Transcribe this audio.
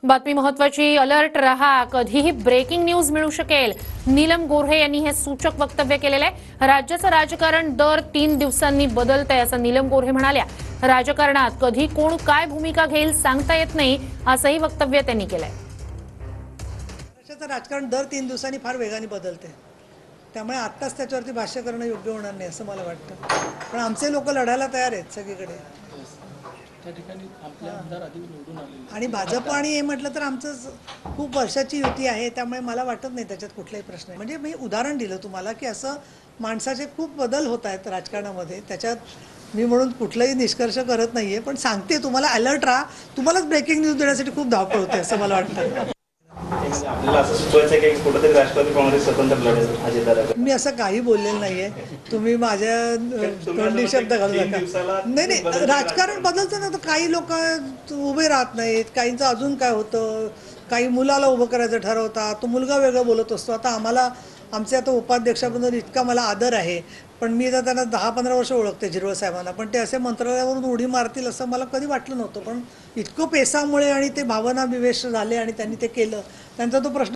बातमी महत्वाची, अलर्ट रहा, कधीही ब्रेकिंग न्यूज मिळू शकेल. नीलम गोऱ्हे यांनी हे सूचक वक्तव्य केलेले आहे. राज्याचं राजकारण दर 3 दिवसांनी बदलतंय असं नीलम गोऱ्हे म्हणाल्या. राजकारणात कधी कोण काय भूमिका घेईल सांगता येत नाही असंही वक्तव्य त्यांनी केलंय. राज्याचं राजकारण दर 3 दिवसांनी फार वेगाने बदलते, त्यामुळे आत्ताच त्याच्यावरती भाष्य करणं योग्य होणार नाही असं मला वाटतं. पण आमचे लोक लढायला तयार आहेत सगळीकडे. आणि भाजप आणि हे म्हटलं तर आमचं खूप वर्षाची युती आहे, त्यामुळे मला वाटत नाही त्याच्यात कुठलाही प्रश्न आहे. म्हणजे मी उदाहरण दिलं तुम्हाला की असं माणसाचे खूप बदल होत आहेत राजकारणामध्ये. त्याच्यात मी म्हणून कुठलाही निष्कर्ष करत नाही आहे, पण सांगते तुम्हाला अलर्ट राहा. तुम्हालाच ब्रेकिंग न्यूज देण्यासाठी खूप धावपळ होते असं मला वाटतं. आपल्याला असं सुचवायचं की कुठेतरी राष्ट्रवादी काँग्रेस स्वतंत्र लढेल अजितदादा. मी असं काही बोललेलं नाहीये. तुम्ही माझ्या तोंडी शब्द घालू नका. नाही नाही, राजकारण बदलतं ना, तर काही लोक उभे राहत नाहीत, काहींचं अजून काय होतं, काही मुलाला उभं करायचं ठरवतात, तो मुलगा वेगळं बोलत असतो. आता आम्हाला आमचे आता उपाध्यक्षाबद्दल इतका मला आदर आहे, पण मी तर त्यांना 10-15 वर्ष ओळखते झिरवळ साहेबांना, पण ते असे मंत्रालयावरून उडी मारतील असं मला कधी वाटलं नव्हतं. पण इतकं पेसामुळे आणि ते भावना विवेश झाले आणि त्यांनी ते केलं, त्यांचा तो प्रश्न